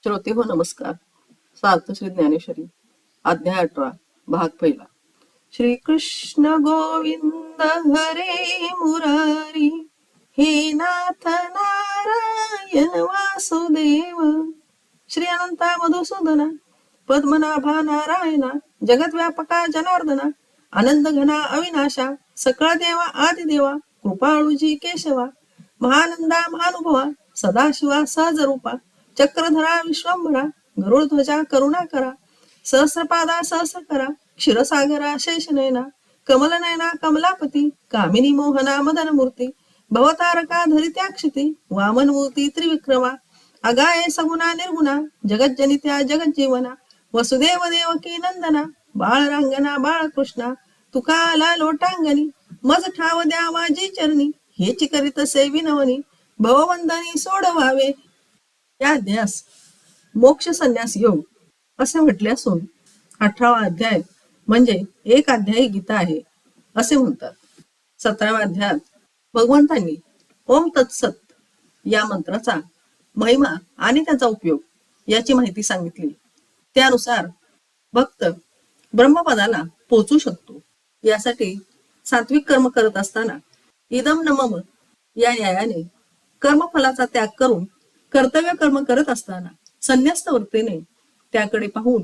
श्रोते हो नमस्कार. सार्थ श्री ज्ञानेश्वरी अध्याय 18 भाग पहिला. श्री कृष्ण गोविंद हरे मुरारी हे नाथ नारायण वासुदेव. श्री अनंता मधुसूदना पद्मनाभा नारायणा जगद्व्यापका जनार्दना आनंद घना अविनाशा सकळ देवा आदिदेवा कृपाळूजी केशवा महानंदा महानुभवा सदाशिवा सहजरूपा चक्रधरा विश्वंभरा गरुडध्वजा करुणाकरा सहस्रपादा सहस्रकरा क्षीरसागरा शेषनयना कमलनयना कमलापती कामिनी मोहना मदनमूर्ती भवतारका धरित्याक्षिती वामनमूर्ती त्रिविक्रमा अगाये सगुणा निर्गुणा जगज्जनित्या जगज्जीवना वसुदेव देवकी नंदना बाळरांगना बाळकृष्णा तुका आला लोटांगणी मज ठाव द्या माझी चरणी हेची करीत सेविनवनी भववंदनी सोडवावे. या अध्यायास मोक्ष संन्यास योग असे म्हटले असून 18वा अध्याय म्हणजे एक अध्यायी गीता आहे असे म्हणतात. 17व्या अध्यायात भगवंतांनी ओम तत्सत या मंत्राचा महिमा आणि त्याचा उपयोग याची माहिती सांगितली. त्यानुसार भक्त ब्रह्मपदाला पोचू शकतो. यासाठी सात्विक कर्म करत असताना इदम न मम या न्यायाने कर्मफलाचा त्याग करून कर्तव्य कर्म करत असताना संन्यस्त वृत्तीने त्याकडे पाहून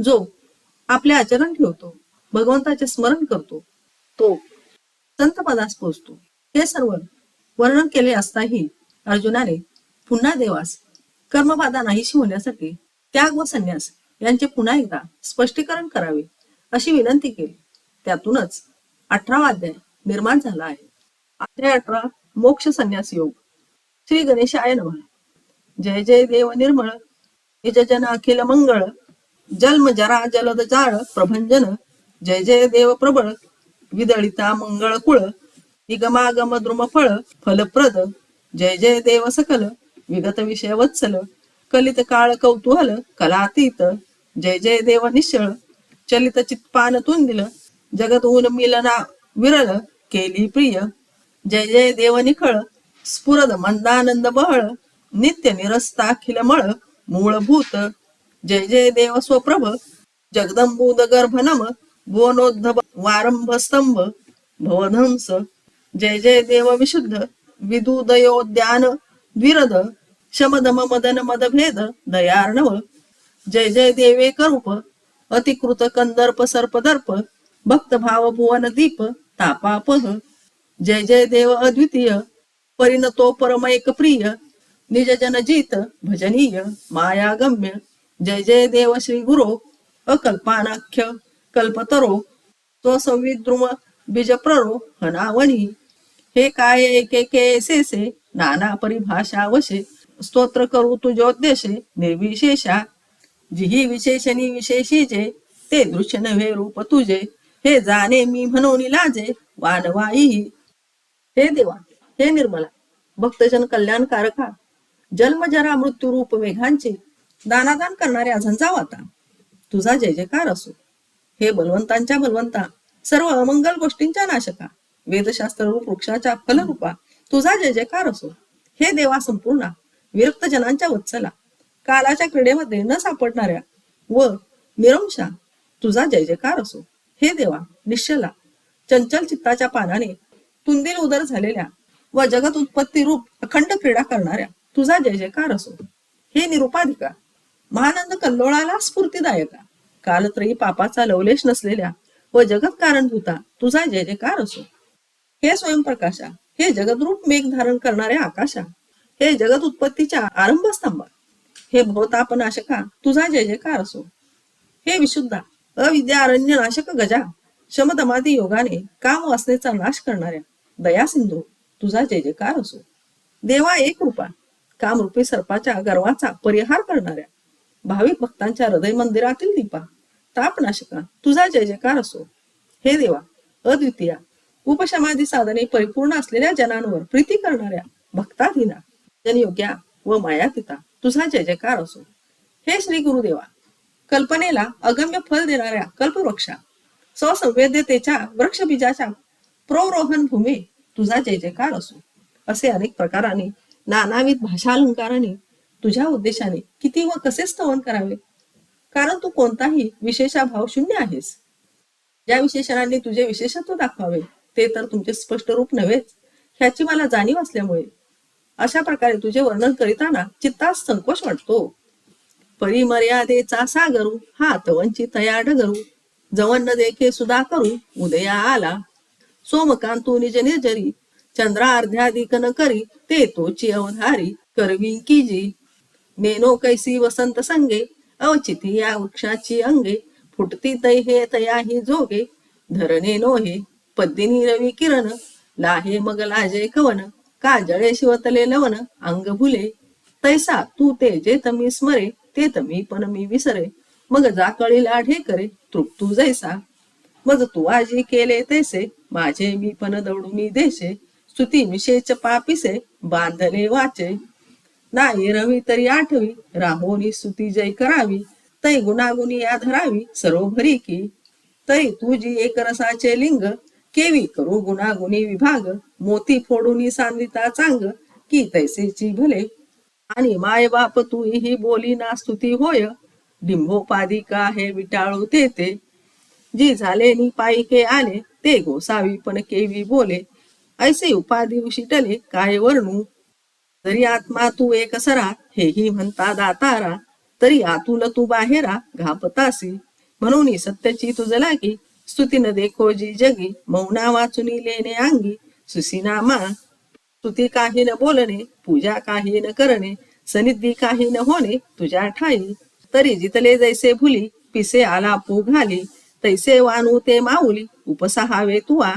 जो आपले आचरण ठेवतो, भगवंताचे स्मरण करतो, तो संत पदास पोचतो. हे सर्व वर्णन केले असताही अर्जुनाने पुन्हा देवास कर्मबाधा नाहीशी होण्यासाठी त्याग व संन्यास यांचे पुन्हा एकदा स्पष्टीकरण करावे अशी विनंती केली. त्यातूनच 18वा अध्याय निर्माण झाला आहे. अध्याय 18 मोक्ष संन्यास योग. श्री गणेशाय नमः. जय जय देव निर्मळ निजजन अखिल मंगळ जन्म जरा जलद जाळ प्रभंजन जय जय देव प्रबळ विदळिता मंगळ कुळ निगमागम द्रुम फळ फलप्रद जय जय देव सकल विगत विषय वत्सल कलित काळ कौतूहल कलातीत जय जय देव निश्चळ चलित चित्पान तुंदिल जगत ऊन मिलना विरल केली प्रिय जय जय देव निखळ स्फुरद मंदानंद बहळ नित्य निरस्ताखिल मळ मूळभूत जय जय देव स्वप्रभ जगदंबूद गर्भनम भुवनोद्धव वारंभ स्तंभ भवधंस जय जय देव विशुद्ध विदुदयोद्यान द्विरद शमदम मदन मदभेद दयार्णव जय जय देवे करूप अतिकृत कंदर्प सर्पदर्प भक्त भाव भुवन दीप तापापह जय जय देव अद्वितीय परिणतो परमैक प्रिय निज जनजीत भजनीय मायागम्य जय जय देव श्री गुरो अकल्पानाख्य कल्पतरो स्वसंविद्रुम बीजप्ररो हनावनी हे काय एकेसे नाना परिभाषा वशे स्तोत्र करू तुझोद्देशे निर्विशेषा जिही विशेषणी विशेषी जे ते दृश्य नव्हे रूप तुझे हे जाणे मी म्हणून लाजे वानवाई. हे देवा, हे निर्मला, भक्तजन कल्याणकारका, जन्मजरा मृत्यू रूप मेघांचे दानादान करणाऱ्या झंझावाता, तुझा जय जयकार असो. हे बलवंतांच्या बलवंता, सर्व अमंगल गोष्टींच्या नाशका, वेदशास्त्र रूप वृक्षाच्या फलरूपा, तुझा जय जयकार असो. हे देवा संपूर्णा, विरक्त जनांच्या वत्सला, कालाच्या क्रीडेमध्ये न सापडणाऱ्या व निरंशा, तुझा जय जयकार असो. हे देवा निश्चला, चंचल चित्ताच्या पानाने तुंदिल उदर झालेल्या व जगत उत्पत्ती रूप अखंड क्रीडा करणाऱ्या, तुझा जय जयकार असो. हे निरुपाधिका, महानंद कल्लोळाला स्फूर्तिदायका, कालत्रयी पापाचा लवलेश नसलेल्या व जगत कारणभूता, तुझा जय जयकार असो. हे स्वयंप्रकाशा, हे जगद्रूप मेघ धारण करणाऱ्या आकाशा, हे जगत उत्पत्तीच्या आरंभस्तंभा, हे भवतापनाशका, तुझा जय जयकार असो. हे विशुद्धा, अविद्या अरण्य नाशक गजा, शमदमादी योगाने काम वासनेचा नाश करणाऱ्या दया सिंधू, तुझा जय जयकार असो. देवा एक रूपा, कामरूपी सर्पाच्या गर्वाचा परिहार करणाऱ्या भाविक भक्तांच्या हृदय मंदिरातील दीपा, तापनाशका, तुझा जय जयकार असो. हे देवा अद्वितीया, उपशमादी साधने परिपूर्ण असलेल्या जनांवर प्रीती करणाऱ्या भक्ताधीना, जनयोग्या व मायातीता, तुझा जय जयकार असो. हे श्री गुरुदेवा, कल्पनेला अगम्य फल देणाऱ्या कल्पवृक्षा, स्वसंवेद्यतेच्या वृक्षबीजाच्या प्रोरोहन भूमी, तुझा जय जयकार असो. असे अनेक प्रकाराने नानाविध भाषालंकाराने तुझ्या उद्देशाने किती व कसे स्तवन करावे, कारण तू कोणताही विशेषाभाव शून्य आहेस. ज्या विशेषणांनी तुझे विशेषत्व दाखवावे ते तर तुमचे स्पष्ट रूप नव्हेच, ह्याची मला जाणीव असल्यामुळे अशा प्रकारे तुझे वर्णन करीताना चित्तास संकोच वाटतो. परिमर्यादेचा सागरू हात वंचितया डगरू, जवन न देखे सुधा करू उदया आला. सोमकांतू निज निर्जरी चंद्रार्ध्यादिक न करी, ते तोची अवधारी करवी की जी. नेनो कैसी वसंत संगे अवचिती या वृक्षाची अंगे, फुटती तै हे तयाही जोगे. धरणे नोहे पद्दिनी रवी किरण, लाहे मग लाजे कवन, काजळे शिवतले लवन अंग भुले. तैसा तू ते जे तमी स्मरे, ते तमी पण मी विसरे. मग जा कळीला ढेकरे तृप्तू जैसा. मग तू आजी केले तैसे, माझे मी पण दौडू मी देशे. स्तुती मिशेच पापिसे बांधले वाचे. नाही रवी तरी आठवी राहोनी स्तुती जय करावी. तै गुणागुणी या धरावी सरोभरी की. तै तुझी एक रसाचे लिंग, केवी करू गुणागुणी विभाग. मोती फोडून सांदिता चांग, की तैसेची भले. आणि माय बाप तू ही बोली ना स्तुती होय, डिंबोपादिका हे विटाळू ते. जी झाले नि पायिके आले, ते गोसावी पण केवी बोले. ऐसे उपाधी उशिटले काय वर्णू. जरी आत्मा तू एक सरा हेही म्हणता दातारा, तरी आतुल तू बाहेरा घापतासी. म्हणून सत्याची तुझ लागी स्तुती न देखो जी जगी. मौना वाचुनी लेणे अंगी सुसीना मा. स्तुती काही न बोलणे पूजा काही न करणे, सनिधी काही न होणे तुझ्या ठाई. तरी जितले जैसे भुली पिसे आलापू घाली, तैसे वानू ते माऊली उपसहावे तुआ.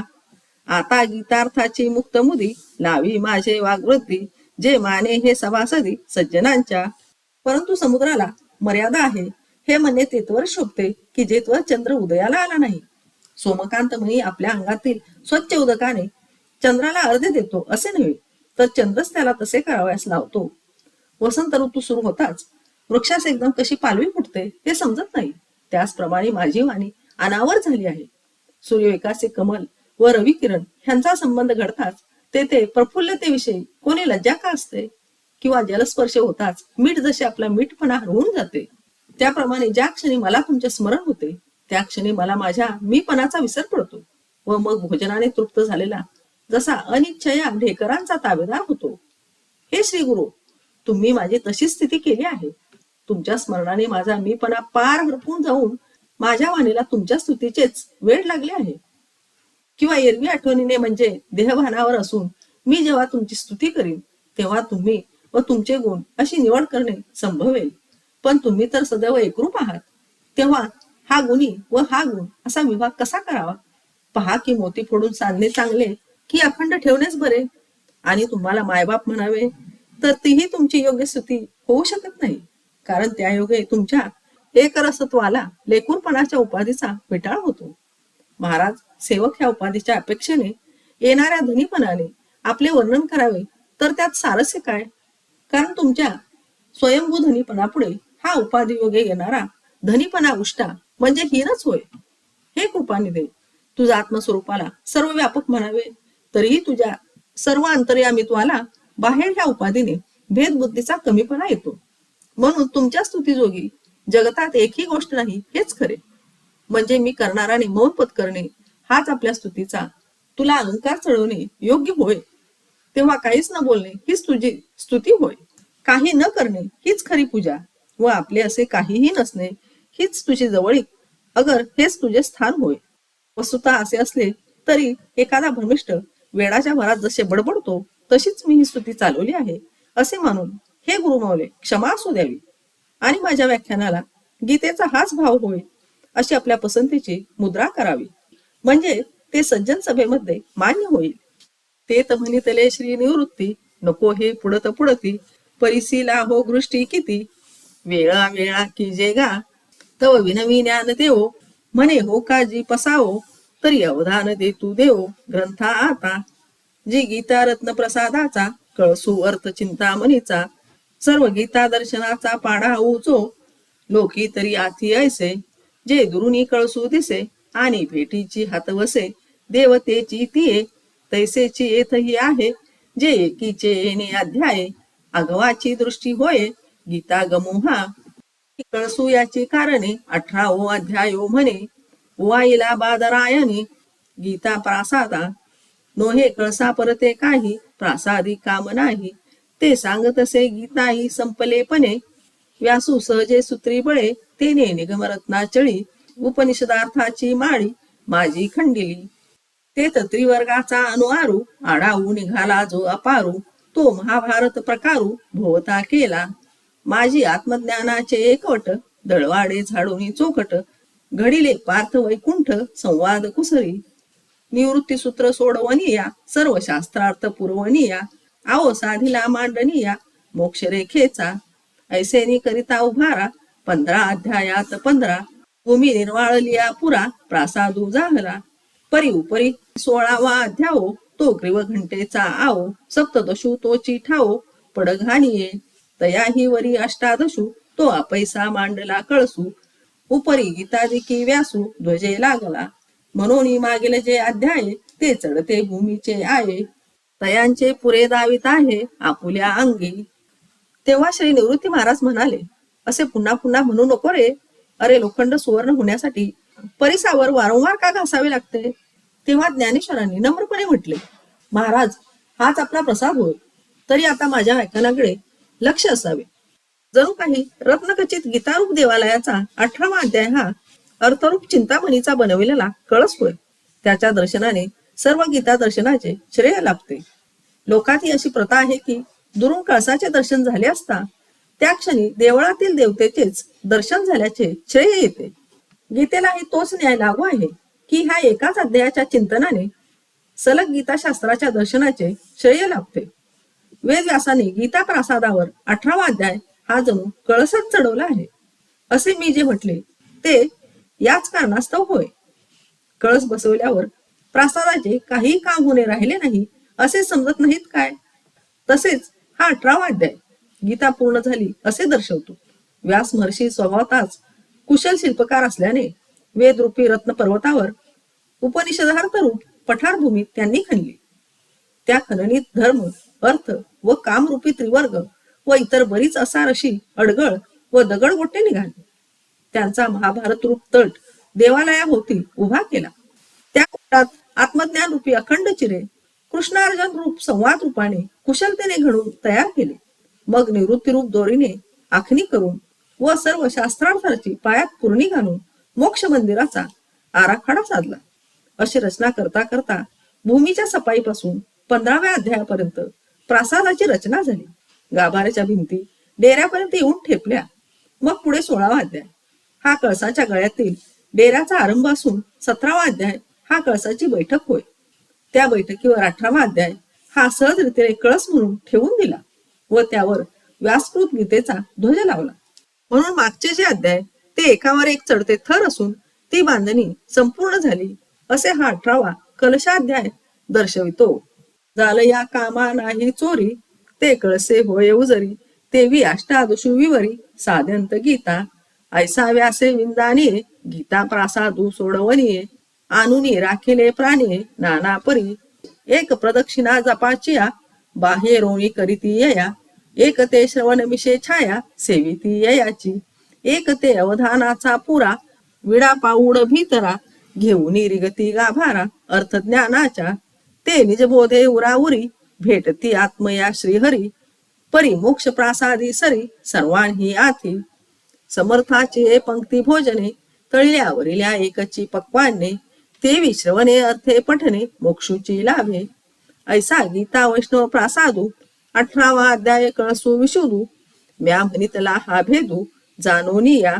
आता गीतार्थाची मुक्त मुदी लावी माझे वाग्वृत्ती, जे माने हे सभासदी सज्जनांच्या. परंतु समुद्राला मर्यादा आहे हे म्हणणे तेथवर शोभते की जेथवर चंद्र उदयाला आला नाही. सोमकांत मुनी आपल्या अंगातील स्वच्छ उदकाने चंद्राला अर्धे देतो असे नव्हे, तर चंद्रच त्याला तसे करावयास लावतो. वसंत ऋतू सुरू होताच वृक्षास एकदम कशी पालवी फुटते हे समजत नाही, त्याचप्रमाणे माझी वाणी अनावर झाली आहे. सूर्यविकासे कमल व रवी किरण ह्यांचा संबंध घडताच तेथे प्रफुल्लतेविषयी कोणी लज्जा का असते, किंवा जलस्पर्श होताच मीठ जसे आपला मीठपणा हरवून जाते, त्याप्रमाणे ज्या क्षणी मला तुमचे स्मरण होते त्या क्षणी मला माझ्या मीपणाचा विसर पडतो व मग भोजनाने तृप्त झालेला जसा अनिच्छया ढेकरांचा ताबेदार होतो. हे श्री गुरु, तुम्ही माझी तशी स्थिती केली आहे. तुमच्या स्मरणाने माझा मीपणा पार हरपून जाऊन माझ्या वाणीला तुमच्या स्तुतीचेच वेळ लागले आहे. किंवा एरवी आठवणीने म्हणजे देहभानावर असून मी जेव्हा तुमची स्तुती करीन तेव्हा तुम्ही व तुमचे गुण अशी निवड करणे संभवेल. पण तुम्ही तर सदैव एकरूप आहात, तेव्हा हा गुणी व हा गुण असा विभाग कसा करावा. पहा की मोती फोडून सांधणे चांगले की अखंड ठेवणेच बरे. आणि तुम्हाला मायबाप म्हणावे तर तीही तुमची योग्य स्तुती होऊ शकत नाही, कारण त्या योगे तुमच्या एकरसत्वाला लेकूरपणाच्या उपाधीचा विटाळ होतो. महाराज, सेवक ह्या उपाधीच्या अपेक्षेने येणाऱ्या धनीपणाने आपले वर्णन करावे तर त्यात सारस्य काय, कारण तुमच्या स्वयंभू धनीपणापुढे हा उपाधी योगे येणारा धनीपणा उष्टा म्हणजे हीनच होय. हे कृपानिधे, तुझ्या आत्मस्वरूपाला सर्व व्यापक म्हणावे तरीही तुझ्या सर्व अंतर्यामित्वाला बाहेर ह्या उपाधीने भेदबुद्धीचा कमीपणा येतो. म्हणून तुमच्या स्तुतीजोगी जगतात एकही गोष्ट नाही हेच खरे. म्हणजे मी करणाराने मौन पत्करणे हाच आपल्या स्तुतीचा तुला अलंकार चढवणे योग्य होय. तेव्हा काहीच न बोलणे हीच तुझी स्तुती होय. काही न करणे हीच खरी पूजा व आपले असे काहीही नसणे हीच तुझी जवळीक, अगर हेच तुझे स्थान होय. वस्तुतः असे असले तरी एखादा भ्रमिष्ठ वेडाच्या भरात जसे बडबडतो तशीच मी ही स्तुती चालवली आहे असे मानून हे गुरुमावले क्षमा असू द्यावी आणि माझ्या व्याख्यानाला गीतेचा हाच भाव होय अशी आपल्या पसंतीची मुद्रा करावी, म्हणजे ते सज्जन सभेमध्ये मान्य होईल. ते तर म्हणितले श्री निवृत्ती नको हे पुढत पुढती, परिसीला हो दृष्टी किती. वेळा वेळा की जे गा तव विनवी ज्ञान देवो, म्हणे हो का जी पसावो तरी अवधान दे तू देवो. ग्रंथा आता जी गीता रत्न प्रसादाचा कळसू अर्थ चिंतामणीचा, सर्व गीता दर्शनाचा पाढा उचो. लोकी तरी आथी ऐसे जे दुरुनी कळसू दिसे, आणि भेटीची हात वसे देवतेची तिये. तैसेची येथही आहे जे एकीचे येणे अध्याय, आघवाची दृष्टी होय गीता गमोहा कळसू याची कारणे 18 अध्यायो म्हणे. वाईला बादरायणे गीता प्रासादा नोहे कळसा परते काही प्रासादी काम नाही. ते सांगतसे गीताही संपलेपणे व्यासू सहजे सूत्री बळे तेने निगमरत्नाचळी उपनिषदार्थाची माळी माझी खंडिली. ते त्रिवर्गाचा अनुआरू आडाऊ निघाला जो अपारू तो महाभारत प्रकारू भोवता केला. माझी आत्मज्ञानाचे एकवट दळवाडे झाडून चोखट घडिले पार्थ वैकुंठ संवाद कुसरी. निवृत्ती सूत्र सोडवनिया सर्व शास्त्रार्थ पुरवनिया आओ साधिला मांडनिया मोक्षरेखेचा. ऐसेनी करिता उभारा 15 अध्यायात 15 भूमी निर्वाळलिया पुरा प्रासादू जाहला. परी उपरी 16वा अध्यायो तो ग्रीव घंटेचा आओ सप्तदशू तोची ठाओ पडघानिये तयाही वरी अष्टादशू तो अपैसा मांडला कळसू. उपरी गीतादिकी व्यासू ध्वजे लागला म्हणून मागील जे अध्याय ते चढते भूमीचे आहे तयांचे पुरे दावित आहे आपुल्या अंगी. तेव्हा श्री निवृत्ती महाराज म्हणाले, असे पुन्हा पुन्हा म्हणू नको रे. अरे लोखंड सुवर्ण होण्यासाठी परिसावर वारंवार का घासावे लागते. तेव्हा ज्ञानेश्वरांनी नम्रपणे म्हटले, महाराज हाच आपला प्रसाद होय, तरी आता माझ्या व्याख्यानाकडे लक्ष असावे. जणू काही रत्नखचित गीतारूप देवालयाचा 18वा अध्याय हा अर्थरूप चिंतामणीचा बनविलेला कळस होय. त्याच्या दर्शनाने सर्व गीता दर्शनाचे श्रेय लाभते. लोकात ही अशी प्रथा आहे की दुरून कळसाचे दर्शन झाले असता त्या क्षणी देवळातील देवतेचेच दर्शन झाल्याचे श्रेय येते. गीतेलाही तोच न्याय लागू आहे की ह्या एकाच अध्यायाच्या चिंतनाने सलग गीताशास्त्राच्या दर्शनाचे श्रेय लाभते. वेदव्यासाने गीता प्रासादावर 18वा अध्याय हा जणू कळसच चढवला आहे असे मी जे म्हटले ते याच कारणास्तव होय. कळस बसवल्यावर प्रासादाचे काही काम होणे राहिले नाही असे समजत नाहीत काय. तसेच हा 18वा अध्याय गीता पूर्ण झाली असे दर्शवतो. व्यास महर्षी स्वभावताच कुशल शिल्पकार असल्याने वेदरूपी रत्न पर्वतावर उपनिषदार्थ रूप पठारभूमी त्यांनी खणली. त्या खननीत धर्म अर्थ व कामरूपी त्रिवर्ग व इतर बरीच असार अशी अडगळ व दगडगोटे निघाले. त्यांचा महाभारत रूप तट देवालयाभोवती उभा केला. त्या कोटात आत्मज्ञान रूपी अखंड चिरे कृष्णार्जुन रूप संवाद रूपाने कुशलतेने घडून तयार केले. मग निवृत्ती रूप दोरीने आखणी करून व सर्व शास्त्रार्थाची पायात पूर्णी घालून मोक्ष मंदिराचा आराखडा साधला. अशी रचना करता करता भूमीच्या सफाईपासून 15व्या अध्यायापर्यंत प्रासादाची रचना झाली. गाभाऱ्याच्या भिंती डेऱ्यापर्यंत येऊन ठेपल्या. मग पुढे 16वा अध्याय हा कळसाच्या गळ्यातील डेऱ्याचा आरंभ असून 17वा अध्याय हा कळसाची बैठक होय. त्या बैठकीवर 18वा अध्याय हा सहज रीतीने कळस म्हणून ठेवून दिला व त्यावर व्यासकृत गीतेचा ध्वज लावला. म्हणून मागचे जे अध्याय ते एकावर एक चढते थर असून ती बांधणी संपूर्ण झाली असे हा 18वा कलशाध्याय दर्शवितो. झालं या कामा नाही चोरी ते कळसे होय उजरी तेवी अष्टादशु विवरी साध्यंत गीता ऐसा व्यासे विंदानिये गीता प्रासादू सोडवनिये आणुनी राखिले प्राणी नाना परी एक प्रदक्षिणा जपाचिया बाह्य रोणी करीती यया एक ते श्रवण विषय छाया सेविती ययाची एक ते अवधानाचा पुरा विडा पाऊड भीतरा घेऊन रिगती गाभारा अर्थज्ञानाच्या ते निजबोधे उराउरी भेटती आत्मया श्रीहरी परी मोक्ष प्रासादी सरी सर्वांही आथी समर्थाचे पंक्ती भोजने तळल्यावरिल्या एकची पक्वाने तेवी श्रवणे अर्थे पठने मोक्षुची लाभे. ऐसा गीता वैष्णव प्रासादू 18वा अध्याय कळसू विशुदू म्या म्हणितला हा भेदू जाणोनी या.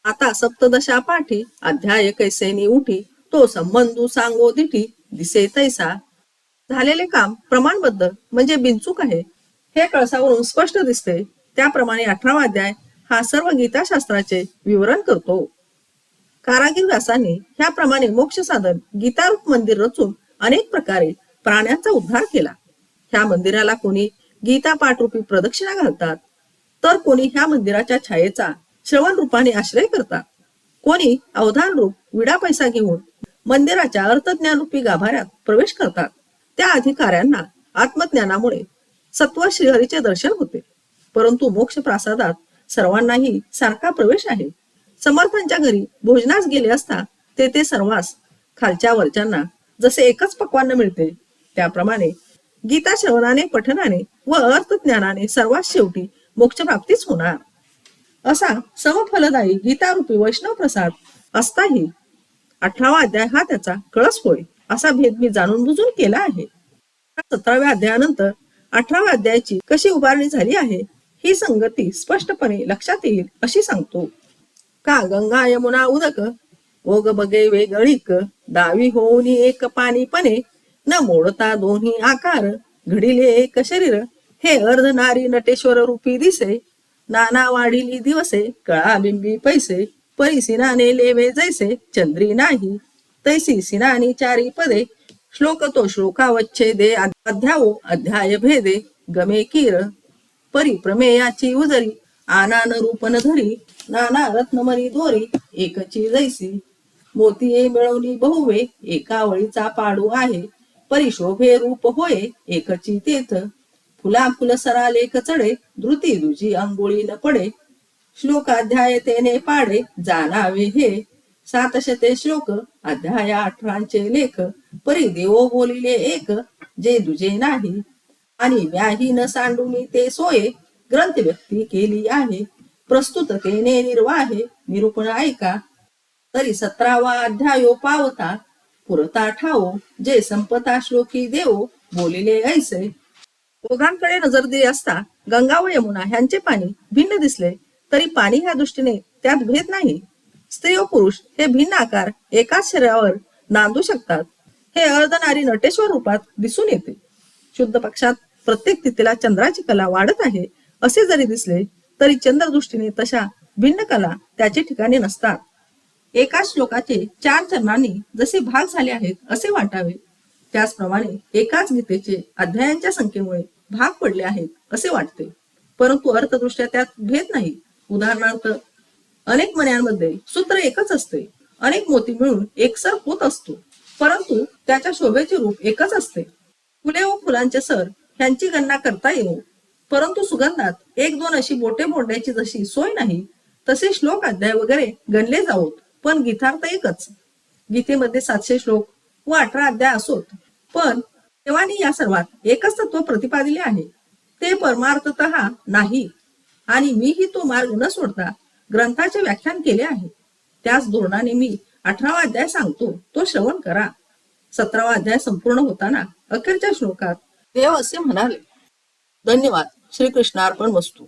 आता सप्तदशा पाठी अध्याय कैसेनी उठी तो संबंधू सांगो दिठी दिसे तैसा. झालेले काम प्रमाणबद्ध म्हणजे बिनचूक आहे हे कळसावरून स्पष्ट दिसते. त्याप्रमाणे 18वा अध्याय हा सर्व गीताशास्त्राचे विवरण करतो. कारागीर व्यासाने ह्याप्रमाणे मोक्ष साधन गीतारूप मंदिर रचून अनेक प्रकारे प्राण्यांचा उद्धार केला. ह्या मंदिराला कोणी गीता पाठरूपी प्रदक्षिणा घालतात तर कोणी ह्या मंदिराच्या छायेचा श्रवण रूपाने आश्रय करतात. कोणी अवधान रूप विडा पैसा घेऊन मंदिराच्या अर्थज्ञान रूपी गाभाऱ्यात प्रवेश करतात. त्या अधिकाऱ्यांना आत्मज्ञानामुळे सत्व श्रीहरीचे दर्शन होते. परंतु मोक्ष प्रासादात सर्वांनाही सारखा प्रवेश आहे. समर्थांच्या घरी भोजनास गेले असता तेथे सर्वांस खालच्या वरच्यांना जसे एकच पक्वान्न मिळते, त्याप्रमाणे गीता श्रवणाने पठनाने व अर्थज्ञानाने सर्वात शेवटी मोक्षप्राप्तीच होणार. असा समफलदायी गीतारूपी वैष्णव प्रसाद असताही 18वा अध्याय हा त्याचा कळस होय, असा भेद मी जाणून बुजून केला आहे. 17व्या अध्यायानंतर 18व्या अध्यायाची कशी उभारणी झाली आहे ही संगती स्पष्टपणे लक्षात येईल अशी सांगतो. का गंगा यमुना उदक ओग बगे वेगळीक, दावी होऊनी एक पाणीपणे, न मोडता दोन्ही आकार, घडिले एक शरीर, हे अर्धनारी नटेश्वर रूपी दिसे, नाना वाढिली दिवसे, कळा बिंबी पैसे, परी सिनाने लेवे जैसे, चंद्री नाही तैसी सिनानी चारी पदे, श्लोक तो श्लोकावच्छेदे, अध्यावो अध्याय भेदे, गमे कीर परी प्रमेयाची उजरी, आनान रूपन धरी, नाना रत्नमणी दोरी, एकची जैसी, मोतीये मिळवली बहुवे, एका वळीचा पाडू आहे, परिशोभे रूप होय, एकची तेथ, फुला फुल सरालेख चढे, धृती दुजी अंगोळी न पडे, श्लोकाध्याय तेने पाडे, जाणावे हे, 700 श्लोक, अध्याय 18 लेख, परी देवो बोलिले एक, जे दुजे नाही, आणि व्याही न सांडूनी ते सोये, ग्रंथ व्यक्ती केली आहे, प्रस्तुततेने निर्वाहे, निरूपण ऐका, तरी 17वा अध्यायो पावता, पुरता ठावो, जे संपता श्लोकी देवो, बोलिले ऐसे. ओघांकडे नजर दिली असता गंगा व यमुना ह्यांचे पाणी भिन्न दिसले, तरी पाणी ह्या दृष्टीने त्यात भेद नाही. स्त्री व पुरुष हे भिन्न आकार एकाच शरीरावर नांदू शकतात, हे अर्धनारी नटेश्वर रूपात दिसून येते. शुद्ध पक्षात प्रत्येक तिथीला चंद्राची कला वाढत आहे असे जरी दिसले, तरी चंद्रदृष्टीने तशा भिन्न कला त्याचे ठिकाणी नसतात. एकाच श्लोकाचे 4 चरणांनी जसे भाग झाले आहेत असे वाटावे, त्याचप्रमाणे एकाच गीतेचे अध्यायांच्या संख्येमुळे भाग पडले आहेत असे वाटते, परंतु अर्थदृष्ट्या त्यात भेद नाही. उदाहरणार्थ, अनेक मण्यांमध्ये सूत्र एकच असते, अनेक मोती मिळून एकसर होत असतो, परंतु त्याच्या शोभेचे रूप एकच असते. फुले व फुलांचे सर ह्यांची गणना करता येईल, परंतु सुगंधात 1-2 अशी बोटे मोडण्याची जशी सोय नाही, तसे श्लोक अध्याय वगैरे गणले जावोत, पण गीतार्थ एकच. गीतेमध्ये 700 श्लोक व 18 अध्याय असोत, पण देवाने या सर्वात एकच तत्व प्रतिपादिले आहे, ते परमार्थतः नाही, आणि मीही तो मार्ग न सोडता ग्रंथाचे व्याख्यान केले आहे. त्याच धोरणाने मी 18वा अध्याय सांगतो, तो श्रवण करा. 17वा अध्याय संपूर्ण होताना अखेरच्या श्लोकात देव असे म्हणाले. धन्यवाद. श्रीकृष्णार्पण वस्तू.